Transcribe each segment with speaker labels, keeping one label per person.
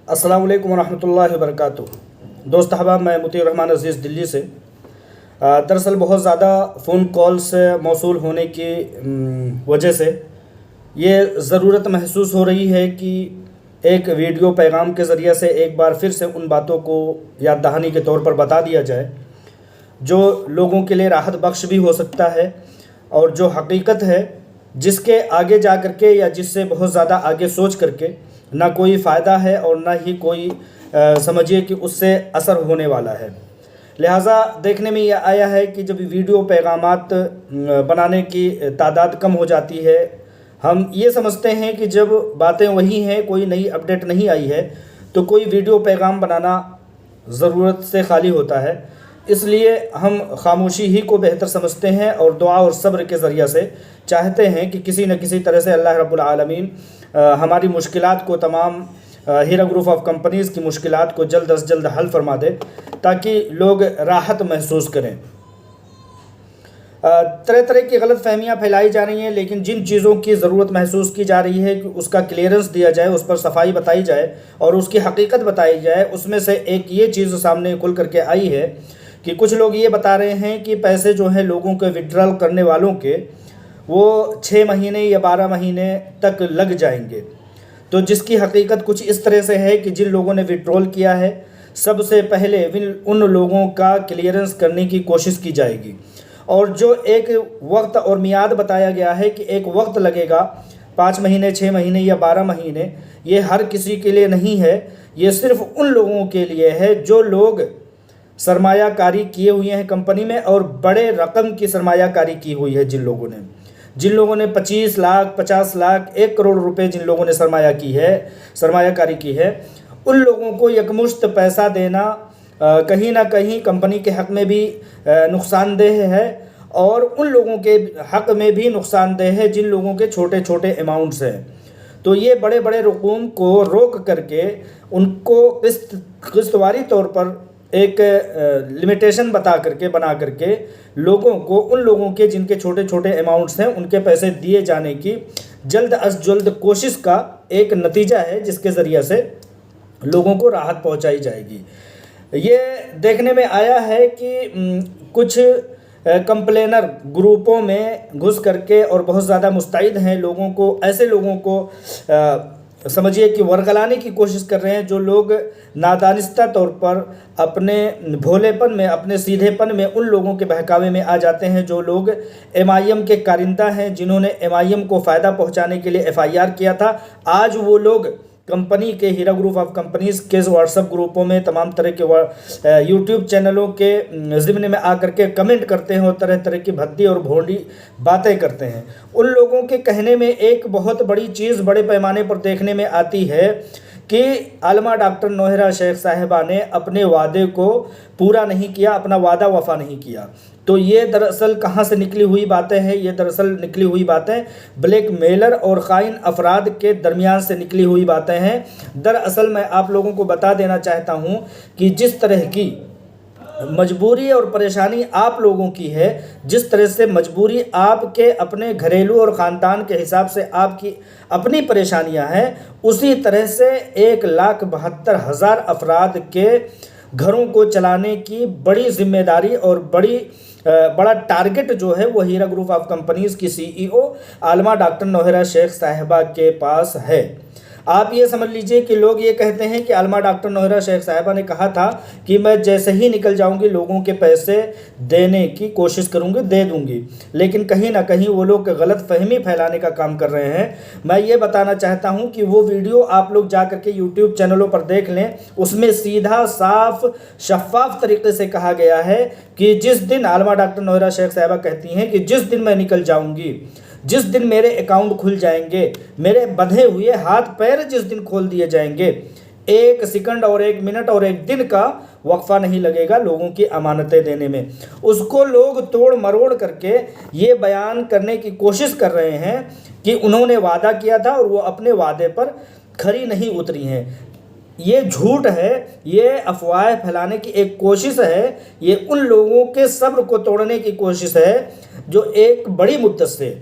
Speaker 1: अस्सलाम वालेकुम रहमतुल्लाहि व बरकातुहू। दोस्त अहबाब, मैं मुतीउर रहमान अज़ीज़ दिल्ली से। दरअसल बहुत ज़्यादा फ़ोन कॉल्स मौसूल होने की वजह से ये ज़रूरत महसूस हो रही है कि एक वीडियो पैगाम के ज़रिए से एक बार फिर से उन बातों को याद दहानी के तौर पर बता दिया जाए जो लोगों के लिए राहत बख्श भी हो सकता है और जो हकीकत है जिसके आगे जा कर के या जिससे बहुत ज़्यादा आगे सोच करके ना कोई फ़ायदा है और ना ही कोई समझिए कि उससे असर होने वाला है। लिहाजा देखने में यह आया है कि जब वीडियो पैगामात बनाने की तादाद कम हो जाती है, हम ये समझते हैं कि जब बातें वही हैं, कोई नई अपडेट नहीं आई है, तो कोई वीडियो पैगाम बनाना ज़रूरत से खाली होता है। इसलिए हम खामोशी ही को बेहतर समझते हैं और दुआ और सब्र के ज़रिए से चाहते हैं कि किसी न किसी तरह से अल्लाह रब्बुल आलमीन हमारी मुश्किलात को, तमाम हीरा ग्रुप ऑफ कंपनीज़ की मुश्किलात को जल्द अज़ जल्द हल फरमा दे ताकि लोग राहत महसूस करें। तरह तरह की गलत फहमियाँ फैलाई जा रही हैं, लेकिन जिन चीज़ों की ज़रूरत महसूस की जा रही है कि उसका क्लियरेंस दिया जाए, उस पर सफाई बताई जाए और उसकी हकीकत बताई जाए, उसमें से एक ये चीज़ सामने खुल करके आई है कि कुछ लोग ये बता रहे हैं कि पैसे जो है लोगों के विड्रॉल करने वालों के वो 6 महीने या 12 महीने तक लग जाएंगे। तो जिसकी हकीकत कुछ इस तरह से है कि जिन लोगों ने विड्रॉल किया है सबसे पहले उन लोगों का क्लियरेंस करने की कोशिश की जाएगी और जो एक वक्त और मियाद बताया गया है कि एक वक्त लगेगा 5 महीने, 6 महीने या 12 महीने, ये हर किसी के लिए नहीं है। ये सिर्फ उन लोगों के लिए है जो लोग सरमायाकारी किए हुए हैं कंपनी में और बड़े रकम की सरमायाकारी की हुई है। जिन लोगों ने 25 लाख, 50 लाख, 1 करोड़ रुपए जिन लोगों ने सरमायाकारी की है, उन लोगों को यकमुश्त पैसा देना कहीं ना कहीं कंपनी के हक़ में भी नुकसानदेह है और उन लोगों के हक़ में भी नुकसानदेह है जिन लोगों के छोटे छोटे अमाउंट्स हैं। तो ये बड़े बड़े रकूम को रोक करके उनको किस्तवारी तौर पर एक लिमिटेशन बना करके लोगों को, उन लोगों के जिनके छोटे छोटे अमाउंट्स हैं, उनके पैसे दिए जाने की जल्द अज जल्द कोशिश का एक नतीजा है जिसके ज़रिए से लोगों को राहत पहुंचाई जाएगी। ये देखने में आया है कि कुछ कंप्लेनर ग्रुपों में घुस करके और बहुत ज़्यादा मुस्तैद हैं ऐसे लोगों को समझिए कि वरगलाने की कोशिश कर रहे हैं, जो लोग नादानिस्ता तौर पर अपने भोलेपन में, अपने सीधेपन में उन लोगों के बहकावे में आ जाते हैं जो लोग MIM के कारिंदा हैं, जिन्होंने MIM को फ़ायदा पहुंचाने के लिए FIR किया था। आज वो लोग कंपनी के, हीरा ग्रुप ऑफ कंपनीज़ के व्हाट्सएप ग्रुपों में, तमाम तरह के यूट्यूब चैनलों के ज़िम्ने में आकर के कमेंट करते हैं और तरह तरह की भद्दी और भोंडी बातें करते हैं। उन लोगों के कहने में एक बहुत बड़ी चीज़ बड़े पैमाने पर देखने में आती है कि आलमा डॉक्टर नौहरा शेख साहिबा ने अपने वादे को पूरा नहीं किया, अपना वादा वफा नहीं किया। तो ये दरअसल कहाँ से निकली हुई बातें हैं? ये दरअसल निकली हुई बातें ब्लैक मेलर और ख़ाइन अफराद के दरमियान से निकली हुई बातें हैं। दरअसल मैं आप लोगों को बता देना चाहता हूँ कि जिस तरह की मजबूरी और परेशानी आप लोगों की है, जिस तरह से मजबूरी आपके अपने घरेलू और ख़ानदान के हिसाब से आपकी अपनी परेशानियां हैं, उसी तरह से 1,72,000 अफराद के घरों को चलाने की बड़ी जिम्मेदारी और बड़ा टारगेट जो है वो हीरा ग्रुप ऑफ कंपनीज़ की CEO आलमा डॉक्टर नौहरा शेख साहिबा के पास है। आप ये समझ लीजिए कि लोग ये कहते हैं कि आलमा डॉक्टर नौहरा शेख साहिबा ने कहा था कि मैं जैसे ही निकल जाऊंगी लोगों के पैसे देने की कोशिश करूंगी, दे दूंगी, लेकिन कहीं ना कहीं वो लोग गलत फहमी फैलाने का काम कर रहे हैं। मैं ये बताना चाहता हूं कि वो वीडियो आप लोग जा करके यूट्यूब चैनलों पर देख लें, उसमें सीधा साफ शफाफ तरीके से कहा गया है कि जिस दिन आलमा डॉक्टर नौहरा शेख साहिबा कहती हैं कि जिस दिन मैं निकल जाऊँगी, जिस दिन मेरे अकाउंट खुल जाएंगे, मेरे बंधे हुए हाथ पैर जिस दिन खोल दिए जाएंगे, 1 सेकंड और 1 मिनट और 1 दिन का वक्फा नहीं लगेगा लोगों की अमानतें देने में। उसको लोग तोड़ मरोड़ करके ये बयान करने की कोशिश कर रहे हैं कि उन्होंने वादा किया था और वो अपने वादे पर खरी नहीं उतरी हैं। ये झूठ है, ये अफवाह फैलाने की एक कोशिश है, ये उन लोगों के सब्र को तोड़ने की कोशिश है जो एक बड़ी मुद्दत से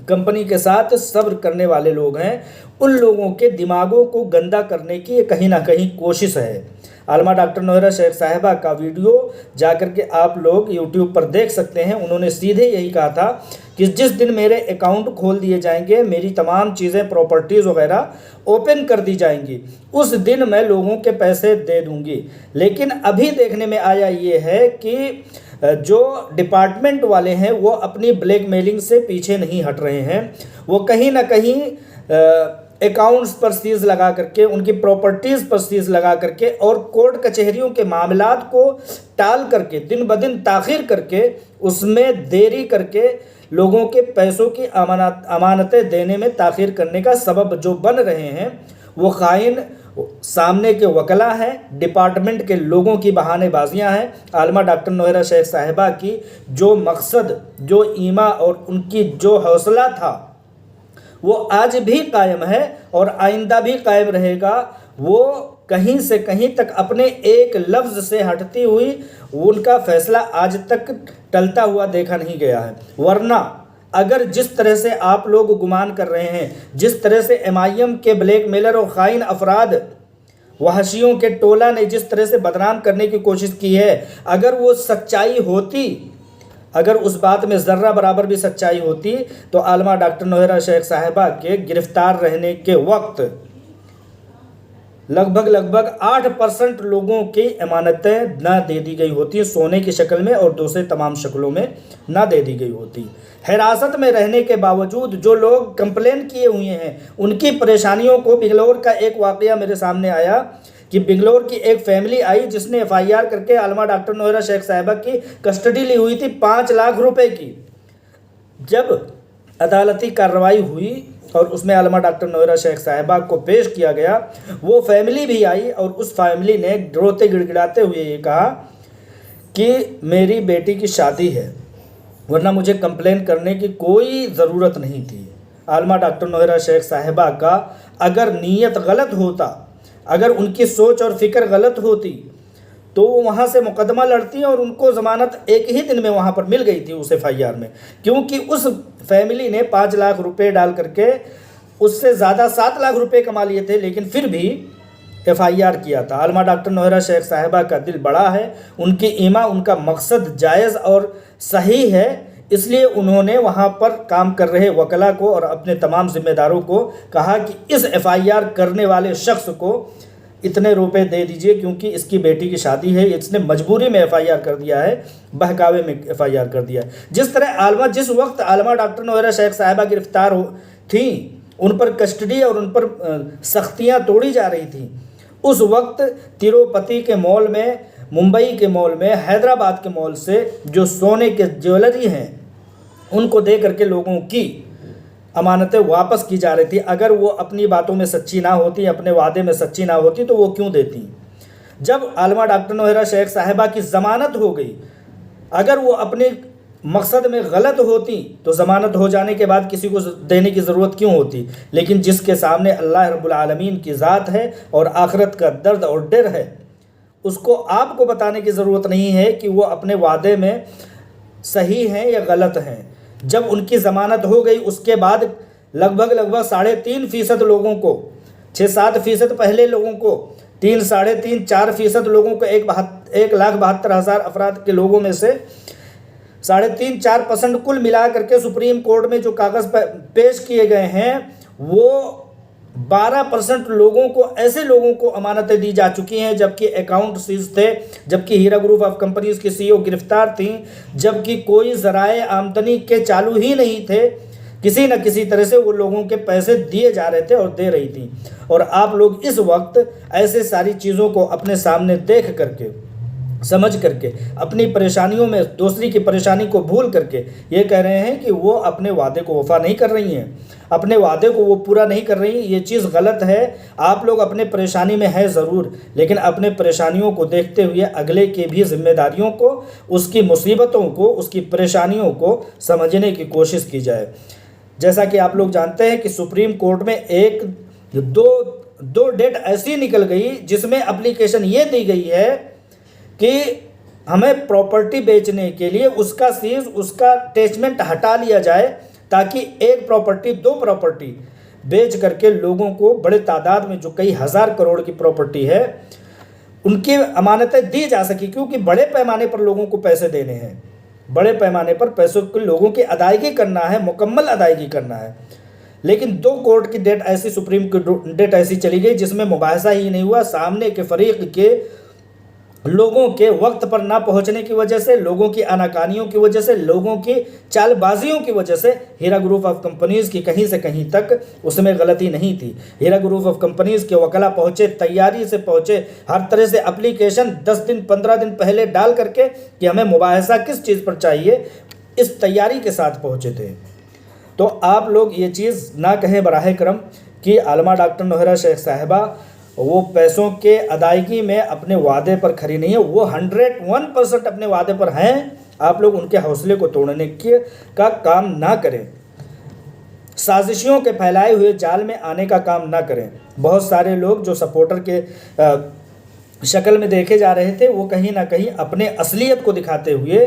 Speaker 1: कंपनी के साथ सब्र करने वाले लोग हैं, उन लोगों के दिमागों को गंदा करने की ये कहीं ना कहीं कोशिश है। आलमा डॉक्टर नौहरा शेख साहिबा का वीडियो जाकर के आप लोग यूट्यूब पर देख सकते हैं। उन्होंने सीधे यही कहा था कि जिस दिन मेरे अकाउंट खोल दिए जाएंगे, मेरी तमाम चीज़ें प्रॉपर्टीज़ वगैरह ओपन कर दी जाएंगी, उस दिन मैं लोगों के पैसे दे दूंगी। लेकिन अभी देखने में आया ये है कि जो डिपार्टमेंट वाले हैं वो अपनी ब्लैकमेलिंग से पीछे नहीं हट रहे हैं। वो कहीं ना कहीं अकाउंट्स पर सीज लगा करके, उनकी प्रॉपर्टीज़ पर सीज लगा करके और कोर्ट कचहरियों के मामलात को टाल करके, दिन ब दिन ताख़ीर करके, उसमें देरी करके लोगों के पैसों की अमानतें देने में ताख़ीर करने का सबब जो बन रहे हैं, वो ख़ाइन सामने के वकला हैं, डिपार्टमेंट के लोगों की बहानेबाजियां हैं। आलमा डॉक्टर नौहरा शेख साहिबा की जो मकसद, जो ईमा और उनकी जो हौसला था, वो आज भी कायम है और आइंदा भी कायम रहेगा। वो कहीं से कहीं तक अपने एक लफ्ज़ से हटती हुई उनका फ़ैसला आज तक टलता हुआ देखा नहीं गया है। वरना अगर जिस तरह से आप लोग गुमान कर रहे हैं, जिस तरह से MIM के ब्लैकमेलर और ख़ाइन अफराद, वहशियों के टोला ने जिस तरह से बदनाम करने की कोशिश की है, अगर वो सच्चाई होती, अगर उस बात में ज़र्रा बराबर भी सच्चाई होती, तो आलमा डॉक्टर नौहरा शेख साहिबा के गिरफ़्तार रहने के वक्त लगभग 8% लोगों की अमानतें ना दे दी गई होती, सोने की शक्ल में और दूसरे तमाम शक्लों में ना दे दी गई होती। हिरासत में रहने के बावजूद जो लोग कंप्लेन किए हुए हैं, उनकी परेशानियों को, बिगलौर का एक वाक़या मेरे सामने आया कि बिगलौर की एक फैमिली आई जिसने FIR करके आलमा डॉक्टर नौहरा शेख साहिबा की कस्टडी ली हुई थी 5 लाख रुपए की। जब अदालती कार्रवाई हुई और उसमें आलमा डॉक्टर नौहरा शेख साहिबा को पेश किया गया, वो फैमिली भी आई और उस फैमिली ने रोते गिड़गिड़ाते हुए ये कहा कि मेरी बेटी की शादी है, वरना मुझे कंप्लेन करने की कोई ज़रूरत नहीं थी। आलमा डॉक्टर नौहरा शेख साहिबा का अगर नीयत गलत होता, अगर उनकी सोच और फ़िक्र गलत होती, तो वो वहाँ से मुकदमा लड़ती और उनको ज़मानत एक ही दिन में वहाँ पर मिल गई थी उस FIR में। क्योंकि उस फैमिली ने 5 लाख रुपए डाल करके उससे ज़्यादा 7 लाख रुपए कमा लिए थे, लेकिन फिर भी FIR किया था। आलमा डॉक्टर नौहरा शेख साहिबा का दिल बड़ा है, उनकी ईमा, उनका मकसद जायज़ और सही है, इसलिए उन्होंने वहाँ पर काम कर रहे वकला को और अपने तमाम ज़िम्मेदारों को कहा कि इस FIR करने वाले शख्स को इतने रुपए दे दीजिए क्योंकि इसकी बेटी की शादी है। इसने मजबूरी में FIR कर दिया है, बहकावे में FIR कर दिया है। जिस वक्त आलमा डॉक्टर नौहरा शेख साहिबा गिरफ्तार थी, उन पर कस्टडी और उन पर सख्तियाँ तोड़ी जा रही थी, उस वक्त तिरुपति के मॉल में, मुंबई के मॉल में, हैदराबाद के मॉल से जो सोने के ज्वेलरी हैं उनको दे करके लोगों की अमानतें वापस की जा रही थी। अगर वो अपनी बातों में सच्ची ना होती, अपने वादे में सच्ची ना होती, तो वो क्यों देती? जब आलमा डॉक्टर नौहरा शेख साहिबा की ज़मानत हो गई, अगर वो अपने मकसद में गलत होती तो ज़मानत हो जाने के बाद किसी को देने की ज़रूरत क्यों होती? लेकिन जिसके सामने अल्लाह रब्बुल आलमीन की ज़ात है और आखिरत का दर्द और डर है, उसको आपको बताने की ज़रूरत नहीं है कि वो अपने वादे में सही हैं या गलत हैं। जब उनकी ज़मानत हो गई, उसके बाद लगभग 3.5% लोगों को, 6-7% पहले लोगों को, 3-4% लोगों को, 1,72,000 अफराद के लोगों में से 3.5-4% कुल मिला करके सुप्रीम कोर्ट में जो कागज़ पेश किए गए हैं, वो 12% लोगों को, ऐसे लोगों को अमानतें दी जा चुकी हैं जबकि अकाउंट सीज थे, जबकि हीरा ग्रुप ऑफ कंपनीज़ की CEO गिरफ्तार थी, जबकि कोई ज़राए आमदनी के चालू ही नहीं थे। किसी न किसी तरह से वो लोगों के पैसे दिए जा रहे थे और दे रही थी। और आप लोग इस वक्त ऐसे सारी चीज़ों को अपने सामने देख करके, समझ करके, अपनी परेशानियों में दूसरी की परेशानी को भूल करके ये कह रहे हैं कि वो अपने वादे को वफा नहीं कर रही हैं, अपने वादे को वो पूरा नहीं कर रही। ये चीज़ गलत है। आप लोग अपने परेशानी में है ज़रूर, लेकिन अपने परेशानियों को देखते हुए अगले के भी जिम्मेदारियों को, उसकी मुसीबतों को, उसकी परेशानियों को समझने की कोशिश की जाए। जैसा कि आप लोग जानते हैं कि सुप्रीम कोर्ट में दो डेट ऐसी निकल गई जिसमें एप्लीकेशन ये दी गई है कि हमें प्रॉपर्टी बेचने के लिए उसका सीज, उसका अटैचमेंट हटा लिया जाए, تاکہ ایک پراپرٹی 2 پراپرٹی بیچ کر کے لوگوں کو بڑے تعداد میں جو کئی ہزار کروڑ کی پراپرٹی ہے ان کی امانتیں دی جا سکی، کیونکہ بڑے پیمانے پر لوگوں کو پیسے دینے ہیں، بڑے پیمانے پر پیسوں کو لوگوں کی ادائیگی کرنا ہے، مکمل ادائیگی کرنا ہے۔ لیکن 2 کورٹ کی ڈیٹ ایسی، سپریم کی ڈیٹ ایسی چلی گئی جس میں مباحثہ ہی نہیں ہوا، سامنے کے فریق کے لوگوں کے وقت پر نہ پہنچنے کی وجہ سے، لوگوں کی آناکانیوں کی وجہ سے، لوگوں کی چال بازیوں کی وجہ سے ہیرا گروپ آف کمپنیز کی کہیں سے کہیں تک اس میں غلطی نہیں تھی۔ ہیرا گروپ آف کمپنیز کے وکلا پہنچے، تیاری سے پہنچے، ہر طرح سے اپلیکیشن 10 دن 15 دن پہلے ڈال کر کے کہ ہمیں مباحثہ کس چیز پر چاہیے، اس تیاری کے ساتھ پہنچے تھے۔ تو آپ لوگ یہ چیز نہ کہیں براہ کرم کہ عالمہ ڈاکٹر نوہرا شیخ صاحبہ وہ پیسوں کے ادائیگی میں اپنے وعدے پر کھری نہیں ہے، وہ 101% اپنے وعدے پر ہیں۔ آپ لوگ ان کے حوصلے کو توڑنے کا کام نہ کریں، سازشوں کے پھیلائے ہوئے جال میں آنے کا کام نہ کریں۔ بہت سارے لوگ جو سپورٹر کے شکل میں دیکھے جا رہے تھے، وہ کہیں نہ کہیں اپنے اصلیت کو دکھاتے ہوئے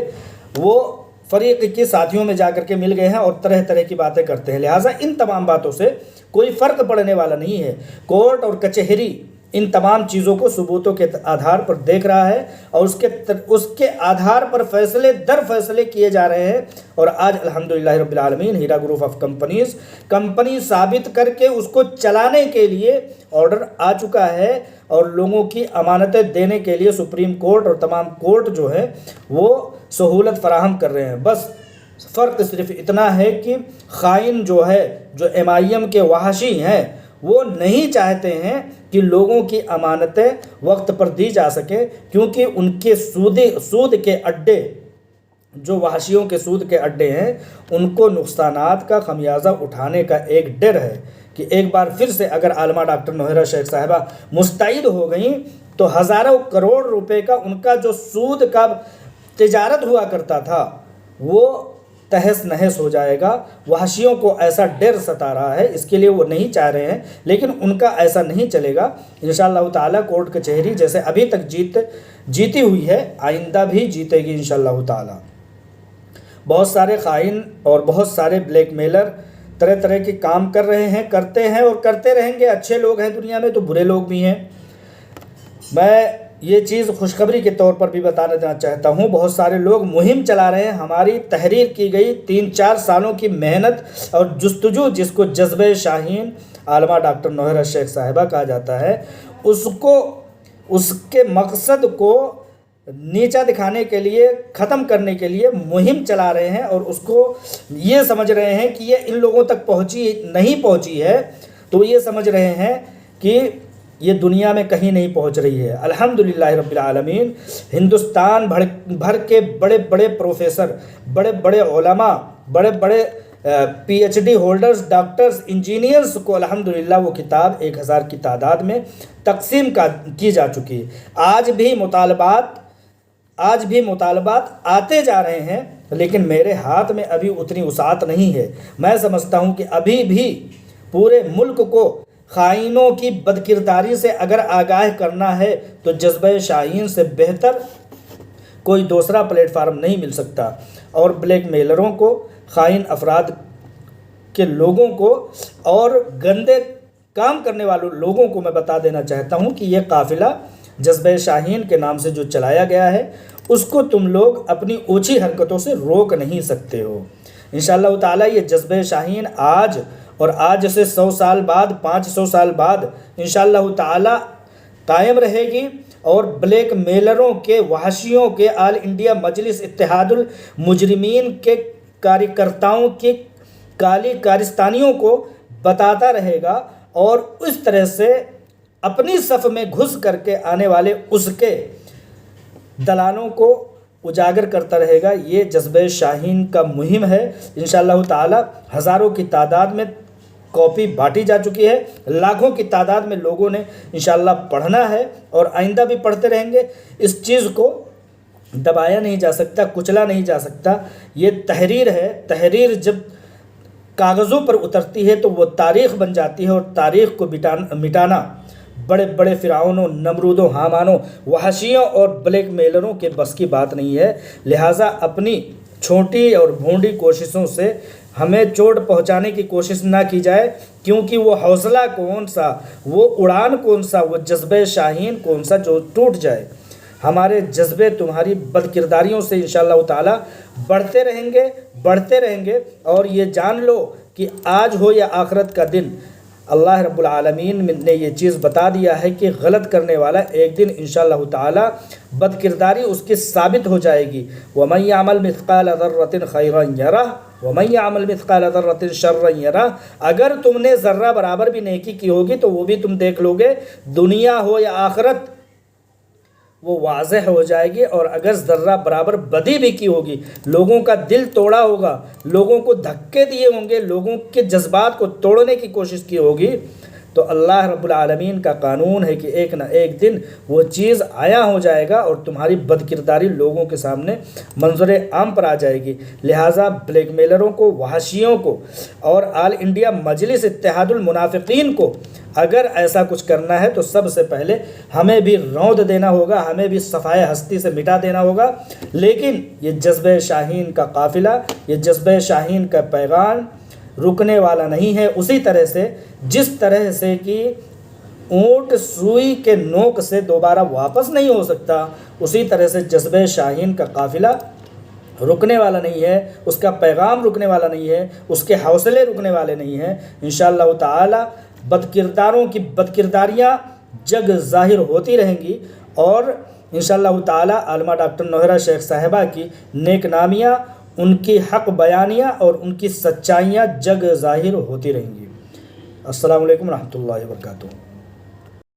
Speaker 1: وہ فریق کے ساتھیوں میں جا کر کے مل گئے ہیں اور طرح طرح کی باتیں کرتے ہیں۔ لہٰذا ان تمام باتوں سے کوئی فرق پڑنے والا نہیں ہے۔ کورٹ اور کچہری ان تمام چیزوں کو ثبوتوں کے آدھار پر دیکھ رہا ہے اور اس کے آدھار پر فیصلے در فیصلے کیے جا رہے ہیں، اور آج الحمدللہ رب العالمین ہیرا گروپ آف کمپنیز کمپنی ثابت کر کے اس کو چلانے کے لیے آرڈر آ چکا ہے، اور لوگوں کی امانتیں دینے کے لیے سپریم کورٹ اور تمام کورٹ جو ہے وہ سہولت فراہم کر رہے ہیں۔ بس فرق صرف اتنا ہے کہ خائن جو ہے، جو MIM کے وحشی ہیں، وہ نہیں چاہتے ہیں کہ لوگوں کی امانتیں وقت پر دی جا سکے، کیونکہ ان کے سود کے اڈے، جو وحشیوں کے سود کے اڈے ہیں، ان کو نقصانات کا خمیازہ اٹھانے کا ایک ڈر ہے کہ ایک بار پھر سے اگر عالمہ ڈاکٹر نوہرا شیخ صاحبہ مستعد ہو گئیں تو ہزاروں کروڑ روپے کا ان کا جو سود کا تجارت ہوا کرتا تھا وہ تہس نہس ہو جائے گا۔ وحشیوں کو ایسا ڈر ستا رہا ہے، اس کے لیے وہ نہیں چاہ رہے ہیں، لیکن ان کا ایسا نہیں چلے گا۔ انشاءاللہ تعالیٰ کورٹ کچہری جیسے ابھی تک جیتی ہوئی ہے، آئندہ بھی جیتے گی انشاءاللہ تعالیٰ۔ بہت سارے خائن اور بہت سارے بلیک میلر طرح طرح کے کام کر رہے ہیں، کرتے ہیں اور کرتے رہیں گے۔ اچھے لوگ ہیں دنیا میں تو برے لوگ بھی ہیں۔ میں یہ چیز خوشخبری کے طور پر بھی بتانا دینا چاہتا ہوں، بہت سارے لوگ مہم چلا رہے ہیں۔ ہماری تحریر کی گئی 3-4 سالوں کی محنت اور جستجو، جس کو جذبہ شاہین عالمہ ڈاکٹر نوہرا شیخ صاحبہ کہا جاتا ہے، اس کے مقصد کو نیچا دکھانے کے لیے، ختم کرنے کے لیے مہم چلا رہے ہیں، اور اس کو یہ سمجھ رہے ہیں کہ یہ ان لوگوں تک نہیں پہنچی ہے، تو یہ سمجھ رہے ہیں کہ یہ دنیا میں کہیں نہیں پہنچ رہی ہے۔ الحمدللہ رب العالمین، ہندوستان بھر کے بڑے بڑے پروفیسر، بڑے بڑے علماء، بڑے بڑے PhD ہولڈرز، ڈاکٹرز، انجینئرز کو الحمدللہ وہ کتاب 1000 کی تعداد میں تقسیم کی جا چکی ہے۔ آج بھی مطالبات آتے جا رہے ہیں، لیکن میرے ہاتھ میں ابھی اتنی وسعت نہیں ہے۔ میں سمجھتا ہوں کہ ابھی بھی پورے ملک کو خائنوں کی بدکرداری سے اگر آگاہ کرنا ہے تو جذبہ شاہین سے بہتر کوئی دوسرا پلیٹ فارم نہیں مل سکتا، اور بلیک میلروں کو، خائن افراد کے لوگوں کو اور گندے کام کرنے والوں لوگوں کو میں بتا دینا چاہتا ہوں کہ یہ قافلہ جذبہ شاہین کے نام سے جو چلایا گیا ہے، اس کو تم لوگ اپنی اونچی حرکتوں سے روک نہیں سکتے ہو۔ انشاءاللہ تعالیٰ یہ جذبہ شاہین آج سے 100 سال بعد، 500 سال بعد انشاءاللہ تعالیٰ قائم رہے گی، اور بلیک میلروں کے، وحشیوں کے، آل انڈیا مجلس اتحاد المجرمین کے کارکرتاؤں کی کالی کارستانیوں کو بتاتا رہے گا، اور اس طرح سے اپنی صف میں گھس کر کے آنے والے اس کے دلالوں کو اجاگر کرتا رہے گا۔ یہ جذبہ شاہین کا مہم ہے۔ انشاءاللہ تعالی ہزاروں کی تعداد میں کاپی بانٹی جا چکی ہے، لاکھوں کی تعداد میں لوگوں نے انشاءاللہ پڑھنا ہے، اور آئندہ بھی پڑھتے رہیں گے۔ اس چیز کو دبایا نہیں جا سکتا، کچلا نہیں جا سکتا۔ یہ تحریر ہے، تحریر جب کاغذوں پر اترتی ہے تو وہ تاریخ بن جاتی ہے، اور تاریخ کو مٹانا بڑے بڑے فرعونوں، نمرودوں، حامانوں، وحشیوں اور بلیک میلروں کے بس کی بات نہیں ہے۔ لہٰذا اپنی چھوٹی اور بھونڈی کوششوں سے ہمیں چوٹ پہنچانے کی کوشش نہ کی جائے، کیونکہ وہ حوصلہ کون سا، وہ اڑان کون سا، وہ جذبہ شاہین کون سا جو ٹوٹ جائے۔ ہمارے جذبے تمہاری بد کرداریوں سے انشاءاللہ تعالی بڑھتے رہیں گے، اور یہ جان لو کہ آج ہو یا آخرت کا دن، اللہ رب العالمین نے یہ چیز بتا دیا ہے کہ غلط کرنے والا ایک دن انشاءاللہ تعالی بد کرداری اس کی ثابت ہو جائے گی۔ وَمَن يَعْمَلْ مِثْقَالَ ذَرَّةٍ خَيْرًا يَرَهُ وَمَن يَعْمَلْ مِثْقَالَ ذَرَّةٍ شَرًّا يَرَهُ۔ اگر تم نے ذرہ برابر بھی نیکی کی ہوگی تو وہ بھی تم دیکھ لو گے، دنیا ہو یا آخرت، وہ واضح ہو جائے گی۔ اور اگر ذرہ برابر بدی بھی کی ہوگی، لوگوں کا دل توڑا ہوگا، لوگوں کو دھکے دیے ہوں گے، لوگوں کے جذبات کو توڑنے کی کوشش کی ہوگی، تو اللہ رب العالمین کا قانون ہے کہ ایک نہ ایک دن وہ چیز عیاں ہو جائے گا اور تمہاری بد کرداری لوگوں کے سامنے منظر عام پر آ جائے گی۔ لہٰذا بلیک میلروں کو، وحشیوں کو اور آل انڈیا مجلس اتحاد المنافقین کو اگر ایسا کچھ کرنا ہے تو سب سے پہلے ہمیں بھی روند دینا ہوگا، ہمیں بھی صفائے ہستی سے مٹا دینا ہوگا۔ لیکن یہ جذبہ شاہین کا قافلہ، یہ جذبہ شاہین کا پیغام رکنے والا نہیں ہے۔ اسی طرح سے جس طرح سے کہ اونٹ سوئی کے نوک سے دوبارہ واپس نہیں ہو سکتا، اسی طرح سے جذبہ شاہین کا قافلہ رکنے والا نہیں ہے، اس کا پیغام رکنے والا نہیں ہے، اس کے حوصلے رکنے والے نہیں ہیں۔ انشاءاللہ تعالی بدکرداروں کی بدکرداریاں جگ ظاہر ہوتی رہیں گی، اور انشاءاللہ تعالی عالمہ ڈاکٹر نوہرہ شیخ صاحبہ کی نیک نامیاں، ان کی حق بیانیاں اور ان کی سچائیاں جگ ظاہر ہوتی رہیں گی۔ السلام علیکم ورحمۃ اللہ وبرکاتہ۔